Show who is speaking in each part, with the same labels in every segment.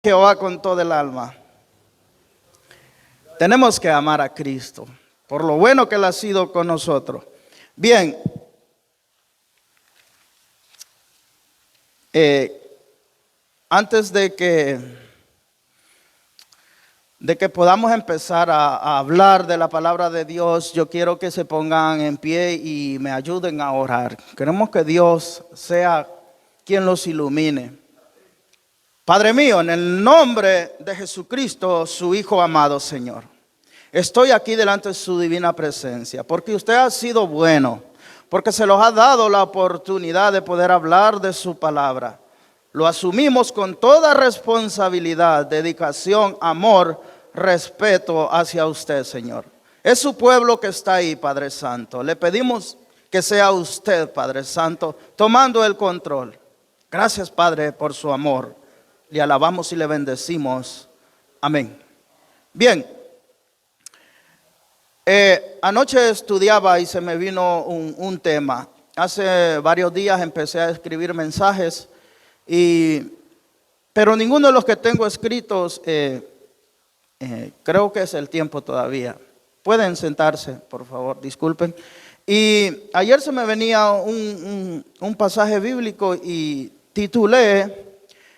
Speaker 1: Jehová con todo el alma. Tenemos que amar a Cristo por lo bueno que Él ha sido con nosotros. Bien, antes de que podamos empezar a hablar de la palabra de Dios, yo quiero que se pongan en pie y me ayuden a orar. Queremos que Dios sea quien los ilumine. Padre mío, en el nombre de Jesucristo, su Hijo amado, Señor, estoy aquí delante de su divina presencia, porque usted ha sido bueno, porque se nos ha dado la oportunidad de poder hablar de su palabra. Lo asumimos con toda responsabilidad, dedicación, amor, respeto hacia usted, Señor. Es su pueblo que está ahí, Padre Santo. Le pedimos que sea usted, Padre Santo, tomando el control. Gracias, Padre, por su amor. Le alabamos y le bendecimos. Amén. Bien. Anoche estudiaba y se me vino un tema. Hace varios días empecé a escribir mensajes, pero ninguno de los que tengo escritos, creo que es el tiempo todavía. Pueden sentarse, por favor, disculpen. Y ayer se me venía un pasaje bíblico y titulé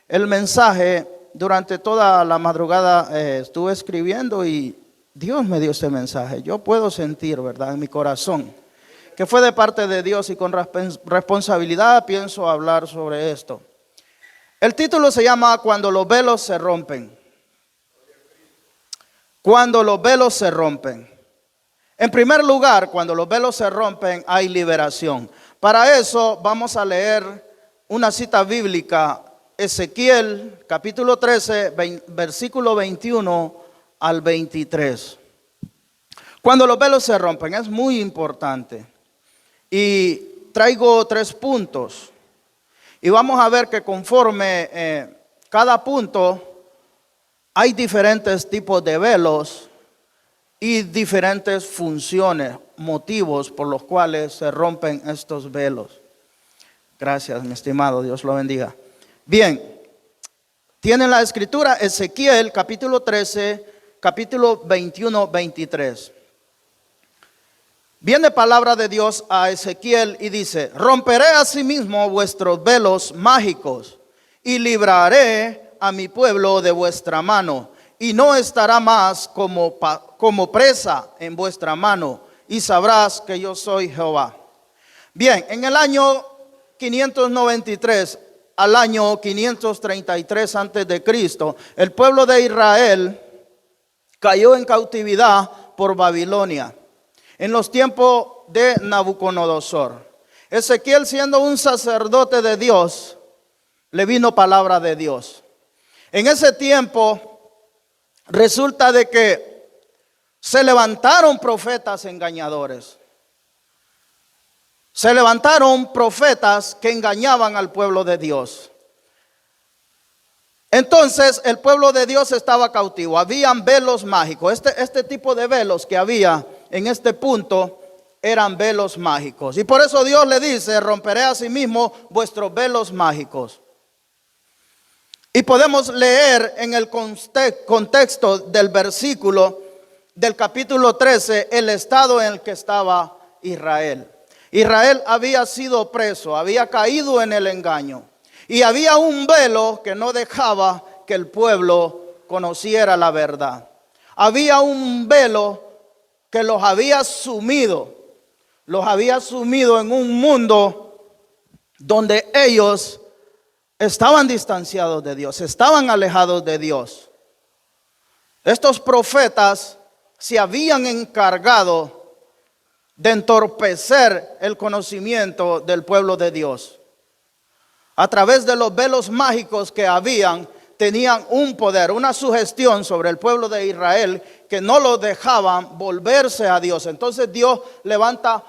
Speaker 1: el mensaje. Durante toda la madrugada estuve escribiendo y Dios me dio este mensaje. Yo puedo sentir, ¿verdad?, en mi corazón que fue de parte de Dios, y con responsabilidad pienso hablar sobre esto. El título se llama Cuando los velos se rompen. Cuando los velos se rompen. En primer lugar, cuando los velos se rompen, hay liberación. Para eso vamos a leer una cita bíblica. Ezequiel capítulo 13, versículo 21 al 23. Cuando los velos se rompen, es muy importante. Y traigo 3 puntos. Y vamos a ver que conforme cada punto hay diferentes tipos de velos y diferentes funciones, motivos por los cuales se rompen estos velos. Gracias, mi estimado, Dios lo bendiga. Bien, tienen la escritura, Ezequiel capítulo 13, capítulo 21, 23. Viene palabra de Dios a Ezequiel y dice: romperé asimismo vuestros velos mágicos y libraré a mi pueblo de vuestra mano, y no estará más como presa en vuestra mano, y sabrás que yo soy Jehová. Bien, en el año 593 al año 533 antes de Cristo, el pueblo de Israel cayó en cautividad por Babilonia, en los tiempos de Nabucodonosor. Ezequiel, siendo un sacerdote de Dios, le vino palabra de Dios. En ese tiempo resulta de que se levantaron profetas engañadores. Se levantaron profetas que engañaban al pueblo de Dios. Entonces el pueblo de Dios estaba cautivo. Habían velos mágicos. Este tipo de velos que había en este punto eran velos mágicos. Y por eso Dios le dice: romperé asimismo vuestros velos mágicos. Y podemos leer en el contexto del versículo del capítulo 13 el estado en el que estaba Israel. Israel había sido preso, había caído en el engaño. Y había un velo que no dejaba que el pueblo conociera la verdad. Había un velo que los había sumido en un mundo donde ellos estaban distanciados de Dios, estaban alejados de Dios. Estos profetas se habían encargado de entorpecer el conocimiento del pueblo de Dios. A través de los velos mágicos que habían, tenían un poder, una sugestión sobre el pueblo de Israel que no lo dejaban volverse a Dios. Entonces Dios levanta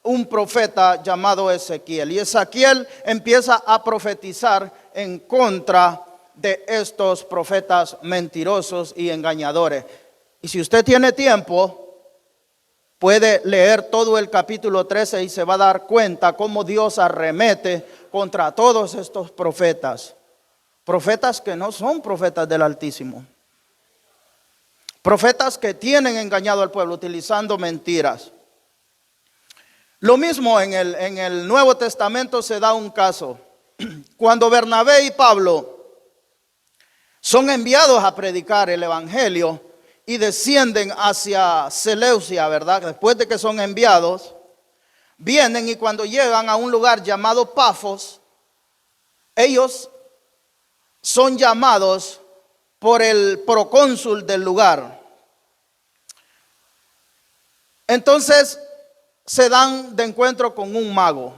Speaker 1: un profeta llamado Ezequiel, y Ezequiel empieza a profetizar en contra de estos profetas mentirosos y engañadores. Y si usted tiene tiempo, puede leer todo el capítulo 13 y se va a dar cuenta cómo Dios arremete contra todos estos profetas. Profetas que no son profetas del Altísimo. Profetas que tienen engañado al pueblo utilizando mentiras. Lo mismo en el Nuevo Testamento se da un caso. Cuando Bernabé y Pablo son enviados a predicar el evangelio y descienden hacia Seleucia, ¿verdad? Después de que son enviados, vienen y cuando llegan a un lugar llamado Pafos, ellos son llamados por el procónsul del lugar. Entonces se dan de encuentro con un mago.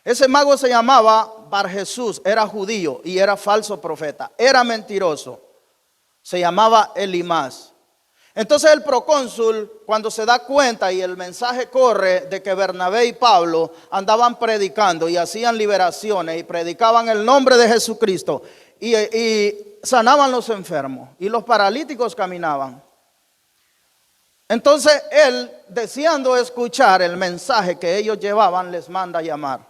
Speaker 1: Ese mago se llamaba Bar Jesús, era judío y era falso profeta, era mentiroso. Se llamaba Elimás. Entonces el procónsul, cuando se da cuenta y el mensaje corre de que Bernabé y Pablo andaban predicando y hacían liberaciones y predicaban el nombre de Jesucristo y sanaban los enfermos y los paralíticos caminaban. Entonces él, deseando escuchar el mensaje que ellos llevaban, les manda a llamar.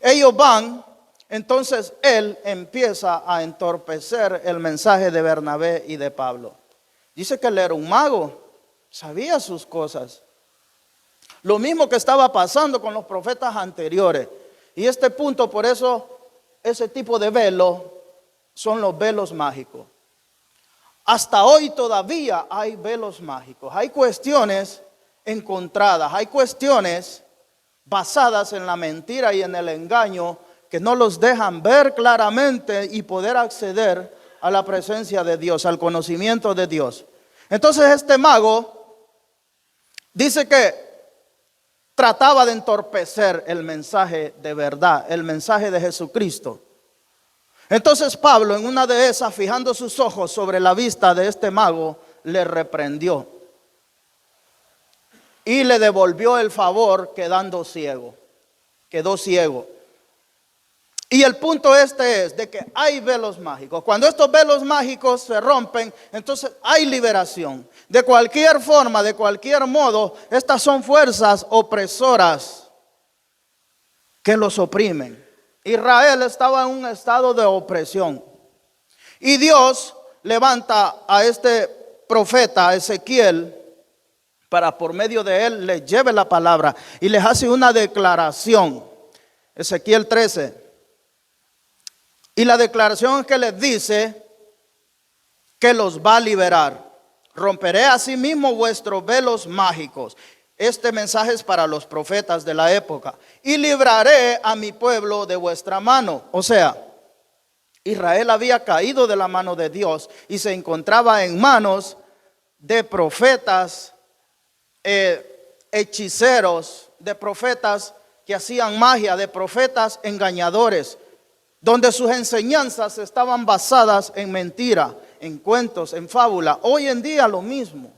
Speaker 1: Ellos van, entonces él empieza a entorpecer el mensaje de Bernabé y de Pablo. Dice que él era un mago, sabía sus cosas. Lo mismo que estaba pasando con los profetas anteriores. Y este punto, por eso, ese tipo de velo son los velos mágicos. Hasta hoy todavía hay velos mágicos. Hay cuestiones encontradas, hay cuestiones basadas en la mentira y en el engaño que no los dejan ver claramente y poder acceder a la presencia de Dios, al conocimiento de Dios. Entonces este mago dice que trataba de entorpecer el mensaje de verdad, el mensaje de Jesucristo. Entonces Pablo, en una de esas, fijando sus ojos sobre la vista de este mago, le reprendió y le devolvió el favor quedando ciego. Quedó ciego. Y el punto este es de que hay velos mágicos. Cuando estos velos mágicos se rompen, entonces hay liberación. De cualquier forma, de cualquier modo, estas son fuerzas opresoras que los oprimen. Israel estaba en un estado de opresión. Y Dios levanta a este profeta, a Ezequiel, para por medio de él les lleve la palabra y les hace una declaración. Ezequiel 13. Y la declaración que les dice que los va a liberar. Romperé asimismo vuestros velos mágicos. Este mensaje es para los profetas de la época. Y libraré a mi pueblo de vuestra mano. O sea, Israel había caído de la mano de Dios y se encontraba en manos de profetas, hechiceros, de profetas que hacían magia, de profetas engañadores, donde sus enseñanzas estaban basadas en mentira, en cuentos, en fábula. Hoy en día lo mismo.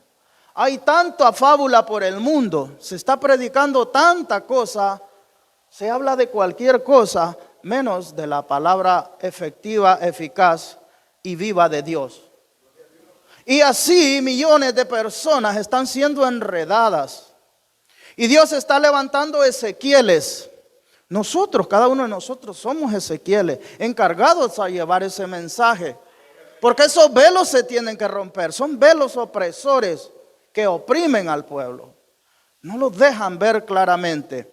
Speaker 1: Hay tanta fábula por el mundo, se está predicando tanta cosa, se habla de cualquier cosa, menos de la palabra efectiva, eficaz y viva de Dios. Y así millones de personas están siendo enredadas. Y Dios está levantando Ezequieles. Nosotros, cada uno de nosotros somos Ezequieles, encargados a llevar ese mensaje. Porque esos velos se tienen que romper. Son velos opresores que oprimen al pueblo. No los dejan ver claramente.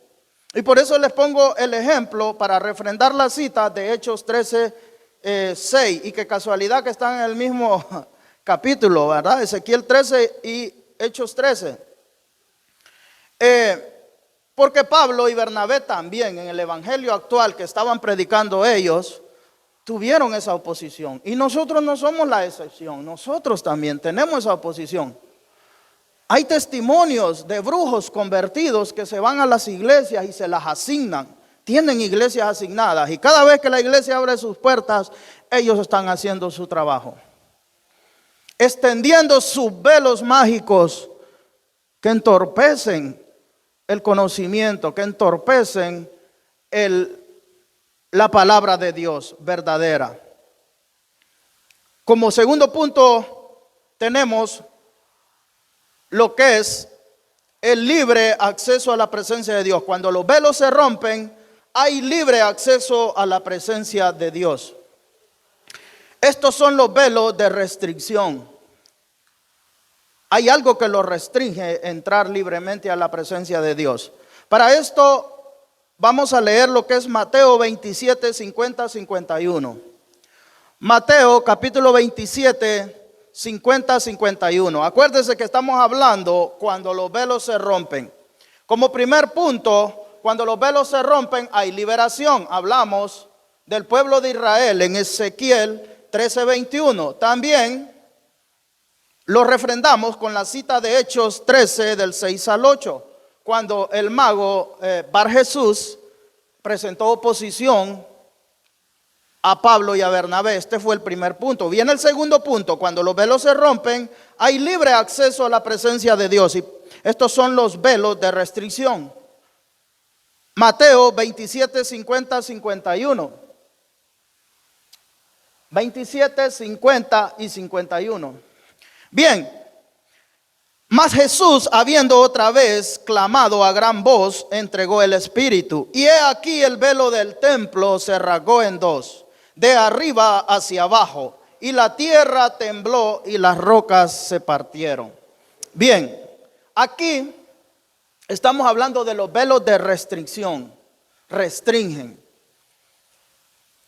Speaker 1: Y por eso les pongo el ejemplo para refrendar la cita de Hechos 13, 6. Y qué casualidad que están en el mismo capítulo, ¿verdad? Ezequiel 13 y Hechos 13. Porque Pablo y Bernabé también en el evangelio actual que estaban predicando ellos, tuvieron esa oposición. Y nosotros no somos la excepción, nosotros también tenemos esa oposición. Hay testimonios de brujos convertidos que se van a las iglesias y se las asignan. Tienen iglesias asignadas y cada vez que la iglesia abre sus puertas, ellos están haciendo su trabajo. Extendiendo sus velos mágicos que entorpecen el conocimiento, que entorpecen la palabra de Dios verdadera. Como segundo punto tenemos lo que es el libre acceso a la presencia de Dios. Cuando los velos se rompen, hay libre acceso a la presencia de Dios. Estos son los velos de restricción. Hay algo que lo restringe entrar libremente a la presencia de Dios. Para esto vamos a leer lo que es Mateo 27, 50, 51. Mateo capítulo 27, 50, 51. Acuérdense que estamos hablando cuando los velos se rompen. Como primer punto, cuando los velos se rompen hay liberación. Hablamos del pueblo de Israel en Ezequiel 13, 21. También lo refrendamos con la cita de Hechos 13 del 6 al 8, cuando el mago Bar Jesús presentó oposición a Pablo y a Bernabé. Este fue el primer punto. Viene el segundo punto: cuando los velos se rompen, hay libre acceso a la presencia de Dios. Y estos son los velos de restricción. Mateo 27, 50, 51. 27, 50 y 51. Bien, mas Jesús, habiendo otra vez clamado a gran voz, entregó el Espíritu. Y he aquí el velo del templo se rasgó en dos, de arriba hacia abajo, y la tierra tembló y las rocas se partieron. Bien, aquí estamos hablando de los velos de restricción, restringen.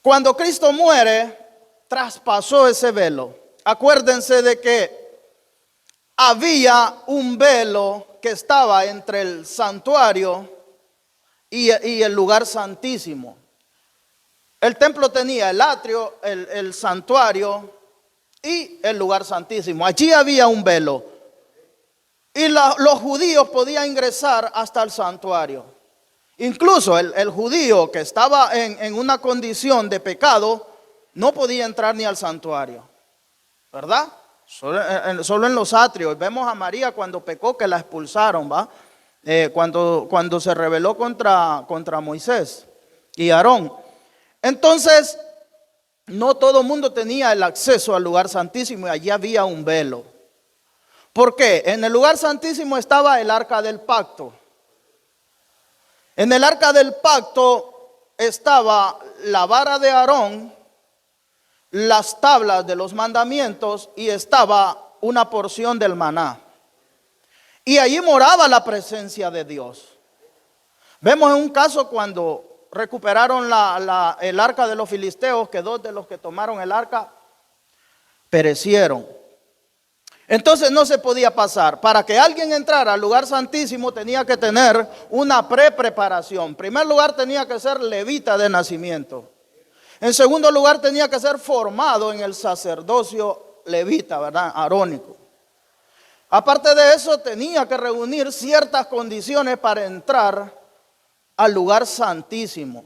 Speaker 1: Cuando Cristo muere, traspasó ese velo. Acuérdense de que había un velo que estaba entre el santuario y el lugar santísimo. El templo tenía el atrio, el santuario y el lugar santísimo. Allí había un velo. Y los judíos podían ingresar hasta el santuario. Incluso el judío que estaba en una condición de pecado no podía entrar ni al santuario, ¿verdad? Solo en los atrios. Vemos a María cuando pecó, que la expulsaron, ¿va? Cuando se rebeló contra Moisés y Aarón. Entonces, no todo el mundo tenía el acceso al lugar santísimo y allí había un velo. ¿Por qué? En el lugar santísimo estaba el arca del pacto. En el arca del pacto estaba la vara de Aarón, las tablas de los mandamientos y estaba una porción del maná. Y allí moraba la presencia de Dios. Vemos en un caso cuando recuperaron el arca de los filisteos, que dos de los que tomaron el arca perecieron. Entonces no se podía pasar. Para que alguien entrara al lugar santísimo tenía que tener una preparación. En primer lugar tenía que ser levita de nacimiento. En segundo lugar tenía que ser formado en el sacerdocio levita, ¿verdad? Arónico. Aparte de eso tenía que reunir ciertas condiciones para entrar al lugar santísimo.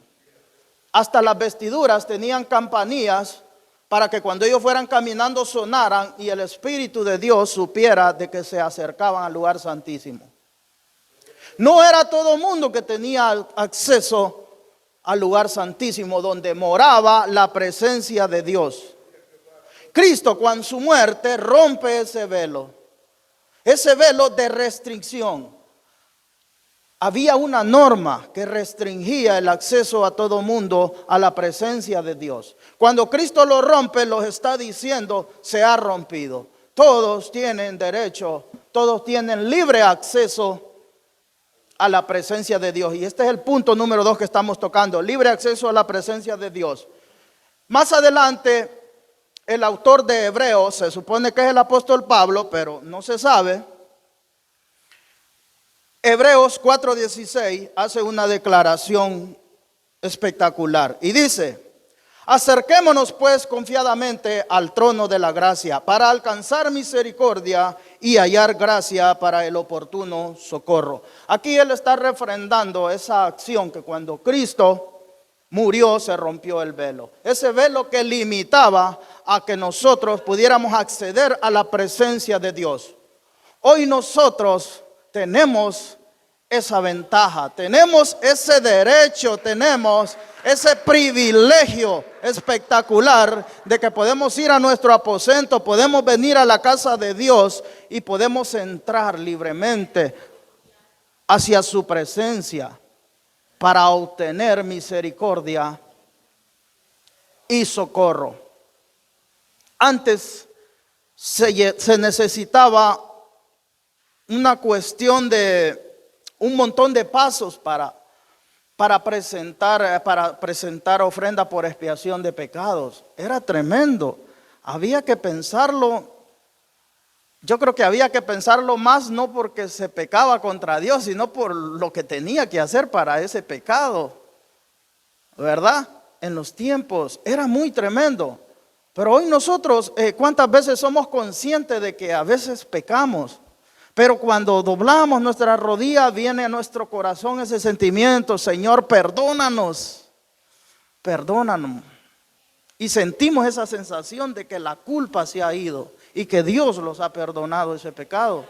Speaker 1: Hasta las vestiduras tenían campanillas para que cuando ellos fueran caminando sonaran y el Espíritu de Dios supiera de que se acercaban al lugar santísimo. No era todo el mundo que tenía acceso al lugar santísimo donde moraba la presencia de Dios. Cristo, con su muerte, rompe ese velo de restricción. Había una norma que restringía el acceso a todo mundo a la presencia de Dios. Cuando Cristo lo rompe, los está diciendo, se ha rompido. Todos tienen derecho, todos tienen libre acceso a la presencia de Dios. Y este es el punto número 2 que estamos tocando, libre acceso a la presencia de Dios. Más adelante, el autor de Hebreos, se supone que es el apóstol Pablo, pero no se sabe. Hebreos 4:16 hace una declaración espectacular y dice: acerquémonos pues confiadamente al trono de la gracia para alcanzar misericordia y hallar gracia para el oportuno socorro. Aquí él está refrendando esa acción que cuando Cristo murió se rompió el velo. Ese velo que limitaba a que nosotros pudiéramos acceder a la presencia de Dios. Hoy nosotros tenemos esa ventaja, tenemos ese derecho, tenemos ese privilegio espectacular de que podemos ir a nuestro aposento, podemos venir a la casa de Dios y podemos entrar libremente hacia su presencia para obtener misericordia y socorro. Antes se necesitaba una cuestión de un montón de pasos para presentar ofrenda por expiación de pecados. Era tremendo. Había que pensarlo. Yo creo que había que pensarlo más, no porque se pecaba contra Dios, sino por lo que tenía que hacer para ese pecado, ¿verdad? En los tiempos era muy tremendo. Pero hoy nosotros, ¿cuántas veces somos conscientes de que a veces pecamos? Pero cuando doblamos nuestra rodilla, viene a nuestro corazón ese sentimiento: Señor, perdónanos, perdónanos. Y sentimos esa sensación de que la culpa se ha ido y que Dios los ha perdonado ese pecado.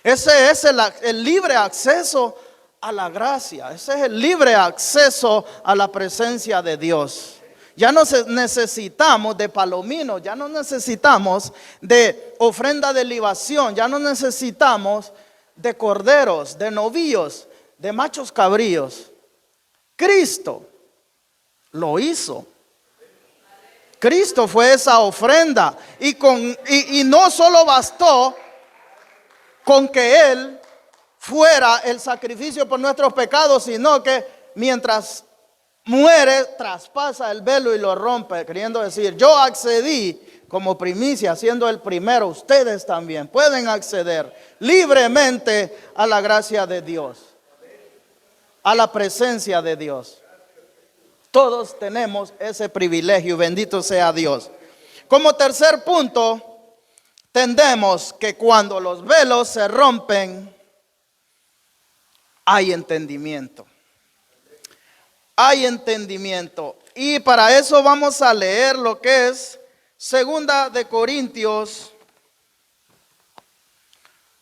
Speaker 1: Ese es el libre acceso a la gracia. Ese es el libre acceso a la presencia de Dios. Ya no necesitamos de palominos, ya no necesitamos de ofrenda de libación, ya no necesitamos de corderos, de novillos, de machos cabríos. Cristo lo hizo. Cristo fue esa ofrenda y no solo bastó con que Él fuera el sacrificio por nuestros pecados, sino que mientras muere, traspasa el velo y lo rompe, queriendo decir: yo accedí como primicia, siendo el primero. Ustedes también pueden acceder libremente a la gracia de Dios, a la presencia de Dios. Todos tenemos ese privilegio, bendito sea Dios. Como tercer punto, entendemos que cuando los velos se rompen, hay entendimiento. Hay entendimiento. Y para eso vamos a leer lo que es Segunda de Corintios.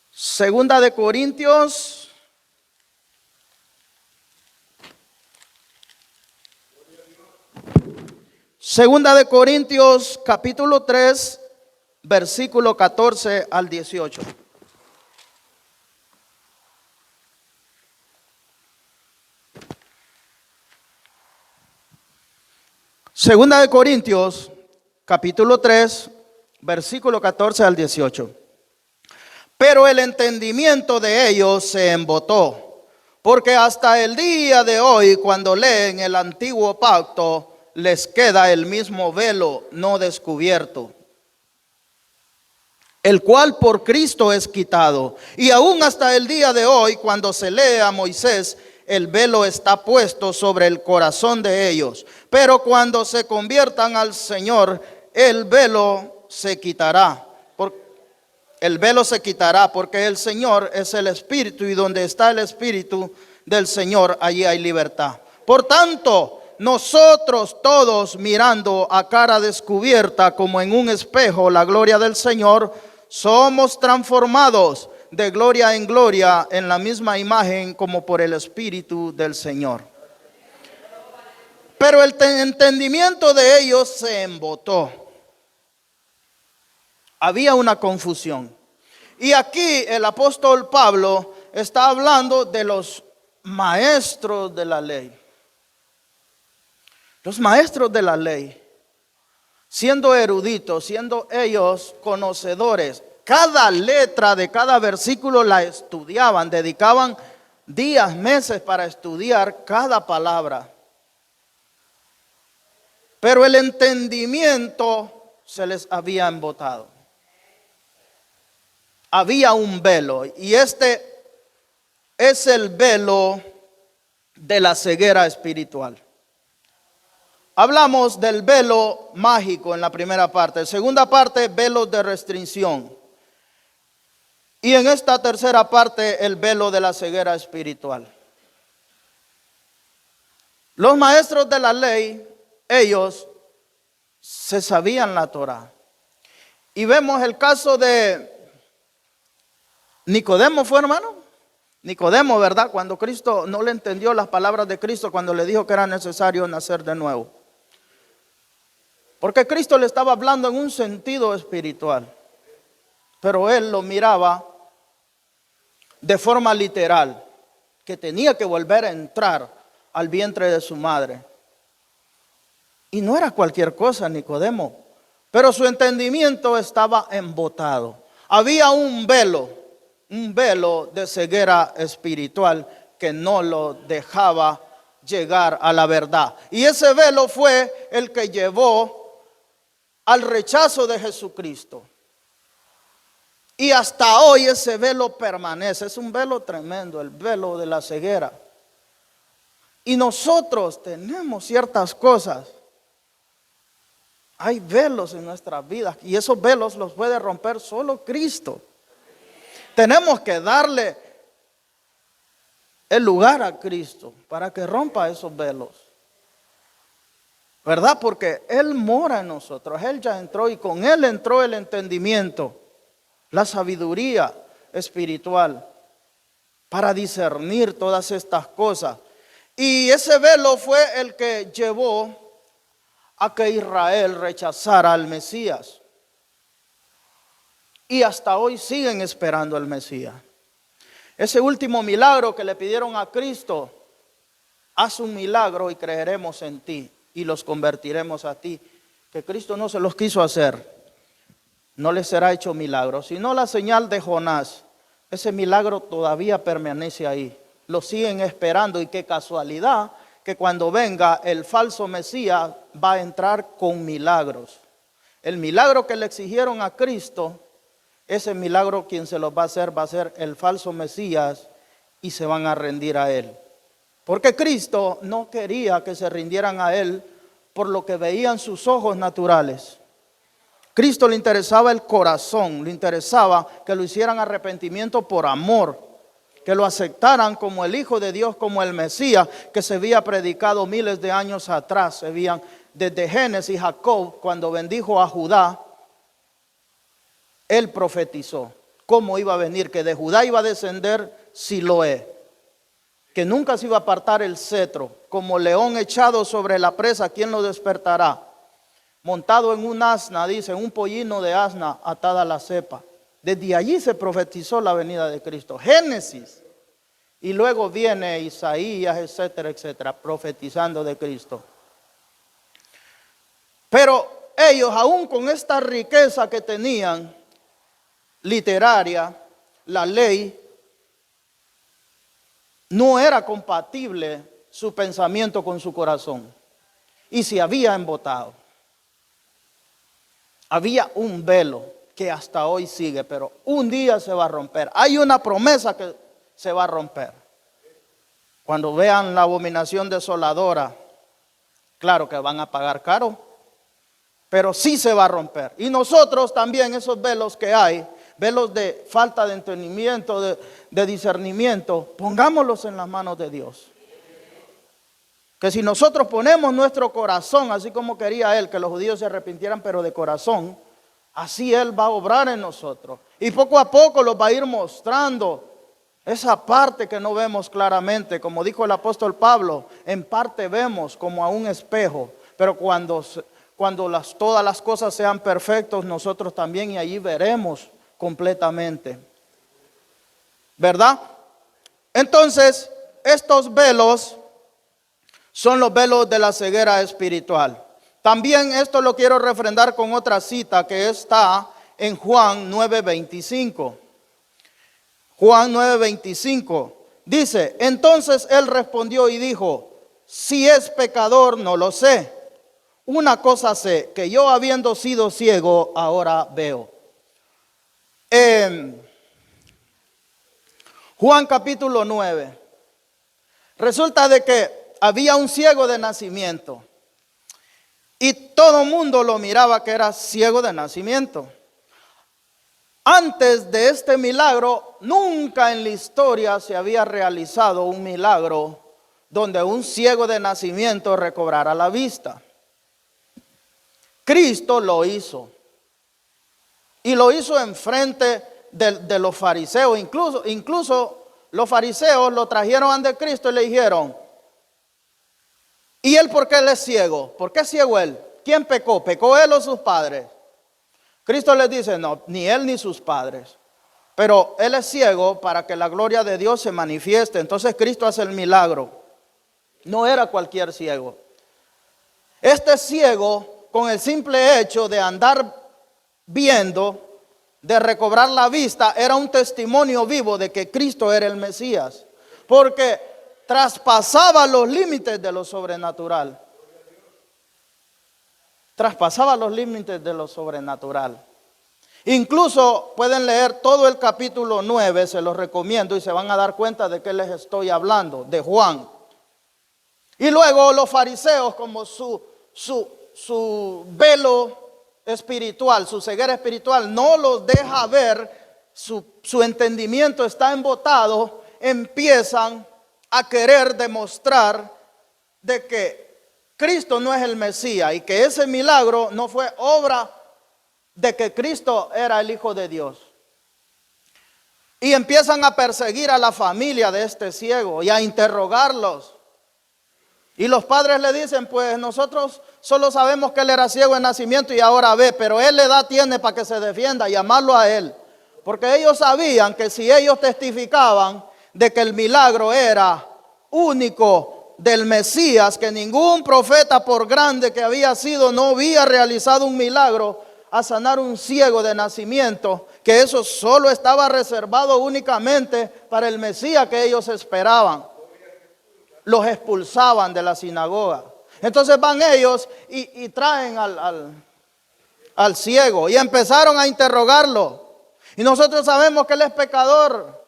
Speaker 1: Segunda de Corintios. Segunda de Corintios, capítulo 3, versículo 14 al 18. Segunda de Corintios, capítulo 3, versículo 14 al 18. Pero el entendimiento de ellos se embotó, porque hasta el día de hoy, cuando leen el antiguo pacto, les queda el mismo velo no descubierto, el cual por Cristo es quitado. Y aún hasta el día de hoy, cuando se lee a Moisés, el velo está puesto sobre el corazón de ellos. Pero cuando se conviertan al Señor, el velo se quitará. El velo se quitará, porque el Señor es el Espíritu, y donde está el Espíritu del Señor, allí hay libertad. Por tanto, nosotros todos, mirando a cara descubierta como en un espejo la gloria del Señor, somos transformados de gloria en gloria en la misma imagen como por el Espíritu del Señor. Pero el entendimiento de ellos se embotó. Había una confusión. Y aquí el apóstol Pablo está hablando de los maestros de la ley. Los maestros de la ley, siendo eruditos, siendo ellos conocedores, cada letra de cada versículo la estudiaban, dedicaban días, meses para estudiar cada palabra. Pero el entendimiento se les había embotado. Había un velo, y este es el velo de la ceguera espiritual. Hablamos del velo mágico en la primera parte. Segunda parte, velo de restricción. Y en esta tercera parte, el velo de la ceguera espiritual. Los maestros de la ley, ellos se sabían la Torá. Y vemos el caso de Nicodemo, ¿fue, hermano? Nicodemo, ¿verdad? Cuando Cristo no le entendió las palabras de Cristo, cuando le dijo que era necesario nacer de nuevo. Porque Cristo le estaba hablando en un sentido espiritual, pero él lo miraba de forma literal, que tenía que volver a entrar al vientre de su madre. Y no era cualquier cosa, Nicodemo. pero su entendimiento estaba embotado. Había un velo de ceguera espiritual que no lo dejaba llegar a la verdad. Y ese velo fue el que llevó al rechazo de Jesucristo. Y hasta hoy ese velo permanece. Es un velo tremendo, el velo de la ceguera. Y nosotros tenemos ciertas cosas. Hay velos en nuestras vidas y esos velos los puede romper solo Cristo. Tenemos que darle el lugar a Cristo para que rompa esos velos. ¿Verdad? Porque Él mora en nosotros. Él ya entró y con Él entró el entendimiento, la sabiduría espiritual para discernir todas estas cosas. Y ese velo fue el que llevó a que Israel rechazara al Mesías. Y hasta hoy siguen esperando al Mesías. Ese último milagro que le pidieron a Cristo, haz un milagro y creeremos en ti y los convertiremos a ti. Que Cristo no se los quiso hacer, no les será hecho milagro, sino la señal de Jonás. Ese milagro todavía permanece ahí. Lo siguen esperando y qué casualidad que cuando venga el falso Mesías va a entrar con milagros. El milagro que le exigieron a Cristo, ese milagro quien se los va a ser el falso Mesías y se van a rendir a Él. Porque Cristo no quería que se rindieran a Él por lo que veían sus ojos naturales. Cristo le interesaba el corazón, le interesaba que lo hicieran arrepentimiento por amor, que lo aceptaran como el Hijo de Dios, como el Mesías que se había predicado miles de años atrás. Se veían desde Génesis, Jacob, cuando bendijo a Judá, él profetizó cómo iba a venir, que de Judá iba a descender Siloé, que nunca se iba a apartar el cetro, como león echado sobre la presa, ¿quién lo despertará? Montado en un asna, dice, en un pollino de asna atada a la cepa. Desde allí se profetizó la venida de Cristo. Génesis. Y luego viene Isaías, etcétera, etcétera, profetizando de Cristo. Pero ellos, aún con esta riqueza que tenían, literaria, la ley, no era compatible su pensamiento con su corazón. Y se había embotado. Había un velo que hasta hoy sigue, pero un día se va a romper. Hay una promesa que se va a romper. Cuando vean la abominación desoladora, claro que van a pagar caro, pero sí se va a romper. Y nosotros también, esos velos que hay, velos de falta de entendimiento, de discernimiento, pongámoslos en las manos de Dios. Que si nosotros ponemos nuestro corazón, así como quería Él que los judíos se arrepintieran, pero de corazón, así Él va a obrar en nosotros. Y poco a poco los va a ir mostrando esa parte que no vemos claramente. Como dijo el apóstol Pablo, en parte vemos como a un espejo, pero cuando todas las cosas sean perfectas, nosotros también y allí veremos completamente. ¿Verdad? Entonces, estos velos son los velos de la ceguera espiritual. También esto lo quiero refrendar con otra cita que está en Juan 9:25. Juan 9:25 dice, entonces él respondió y dijo, si es pecador no lo sé. Una cosa sé, que yo habiendo sido ciego ahora veo. Juan capítulo 9. Resulta de que había un ciego de nacimiento. Y todo el mundo lo miraba que era ciego de nacimiento. Antes de este milagro, nunca en la historia se había realizado un milagro donde un ciego de nacimiento recobrara la vista. Cristo lo hizo. Y lo hizo enfrente de los fariseos. Incluso los fariseos lo trajeron ante Cristo y le dijeron, ¿y él por qué él es ciego? ¿Por qué es ciego él? ¿Quién pecó? ¿Pecó él o sus padres? Cristo les dice, no, ni él ni sus padres. Pero él es ciego para que la gloria de Dios se manifieste. Entonces Cristo hace el milagro. No era cualquier ciego. Este ciego con el simple hecho de andar viendo, de recobrar la vista, era un testimonio vivo de que Cristo era el Mesías, porque traspasaba los límites de lo sobrenatural. Traspasaba los límites de lo sobrenatural. Incluso pueden leer todo el capítulo 9, se los recomiendo, y se van a dar cuenta de qué les estoy hablando, de Juan. Y luego los fariseos, como su velo espiritual, su ceguera espiritual no los deja ver, su entendimiento está embotado, empiezan a querer demostrar de que Cristo no es el Mesías y que ese milagro no fue obra de que Cristo era el Hijo de Dios. Y empiezan a perseguir a la familia de este ciego y a interrogarlos. Y los padres le dicen, pues nosotros solo sabemos que él era ciego de nacimiento y ahora ve, pero él edad tiene para que se defienda, llamarlo a él. Porque ellos sabían que si ellos testificaban de que el milagro era único del Mesías, que ningún profeta, por grande que había sido, no había realizado un milagro a sanar un ciego de nacimiento, que eso solo estaba reservado únicamente para el Mesías que ellos esperaban. Los expulsaban de la sinagoga. Entonces van ellos y traen al ciego y empezaron a interrogarlo. Y nosotros sabemos que él es pecador.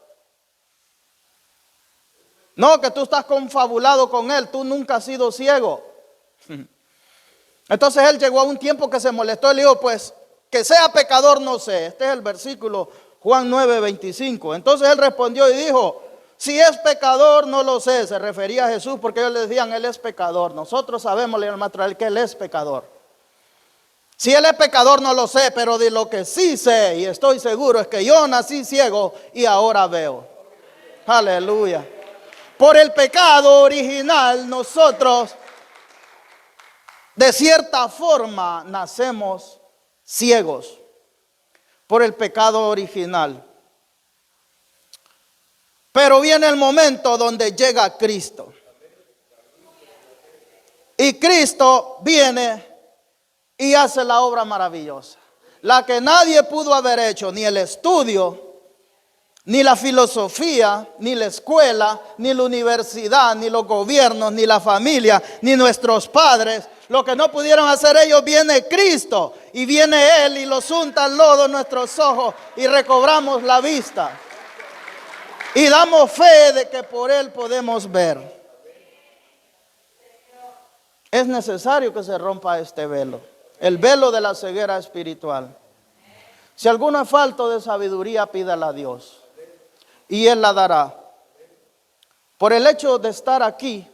Speaker 1: No, que tú estás confabulado con él, tú nunca has sido ciego. Entonces él llegó a un tiempo que se molestó y le dijo, pues que sea pecador no sé. Este es el versículo Juan 9:25. Entonces él respondió y dijo, si es pecador no lo sé. Se refería a Jesús porque ellos le decían, él es pecador. Nosotros sabemos, leer el que él es pecador. Si él es pecador no lo sé, pero de lo que sí sé y estoy seguro es que yo nací ciego y ahora veo. Aleluya. Por el pecado original nosotros de cierta forma nacemos ciegos. Por el pecado original. Pero viene el momento donde llega Cristo. Y Cristo viene y hace la obra maravillosa. La que nadie pudo haber hecho, ni el estudio, ni la filosofía, ni la escuela, ni la universidad, ni los gobiernos, ni la familia, ni nuestros padres. Lo que no pudieron hacer ellos, viene Cristo. Y viene Él y los unta al lodo en nuestros ojos y recobramos la vista. Y damos fe de que por Él podemos ver. Es necesario que se rompa este velo. El velo de la ceguera espiritual. Si alguno es falto de sabiduría, pídala a Dios. Y Él la dará. Por el hecho de estar aquí,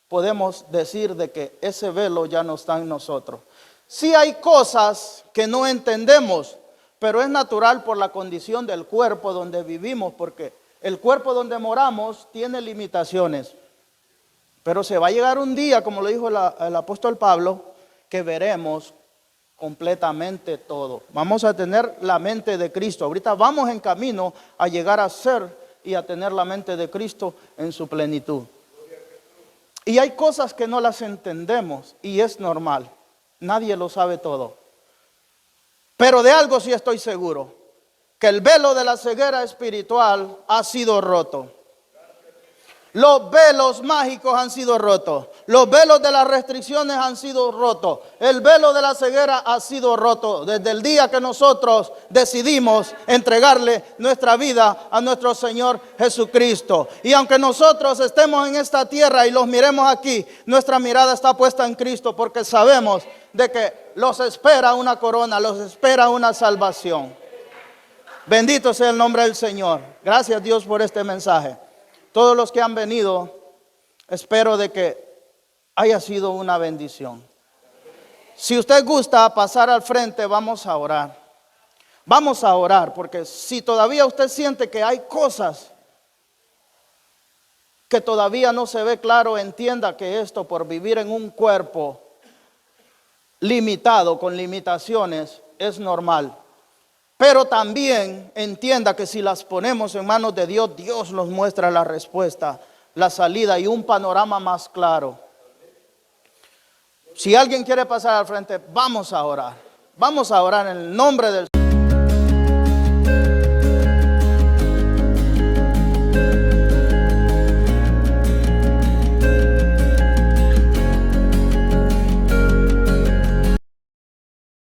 Speaker 1: podemos decir de que ese velo ya no está en nosotros. Sí hay cosas que no entendemos, pero es natural por la condición del cuerpo donde vivimos, porque el cuerpo donde moramos tiene limitaciones. Pero se va a llegar un día, como lo dijo el apóstol Pablo, que veremos completamente todo. Vamos a tener la mente de Cristo. Ahorita vamos en camino a llegar a ser y a tener la mente de Cristo en su plenitud. Y hay cosas que no las entendemos y es normal. Nadie lo sabe todo. Pero de algo sí estoy seguro, que el velo de la ceguera espiritual ha sido roto. Los velos mágicos han sido rotos. Los velos de las restricciones han sido rotos. El velo de la ceguera ha sido roto desde el día que nosotros decidimos entregarle nuestra vida a nuestro Señor Jesucristo. Y aunque nosotros estemos en esta tierra y los miremos aquí, nuestra mirada está puesta en Cristo, porque sabemos de que los espera una corona, los espera una salvación. Bendito sea el nombre del Señor. Gracias Dios por este mensaje. Todos los que han venido, espero de que haya sido una bendición. Si usted gusta pasar al frente, vamos a orar. Vamos a orar, porque si todavía usted siente que hay cosas que todavía no se ve claro, entienda que esto, por vivir en un cuerpo limitado, con limitaciones, es normal. Pero también entienda que si las ponemos en manos de Dios, Dios nos muestra la respuesta, la salida y un panorama más claro. Si alguien quiere pasar al frente, vamos a orar. Vamos a orar en el nombre del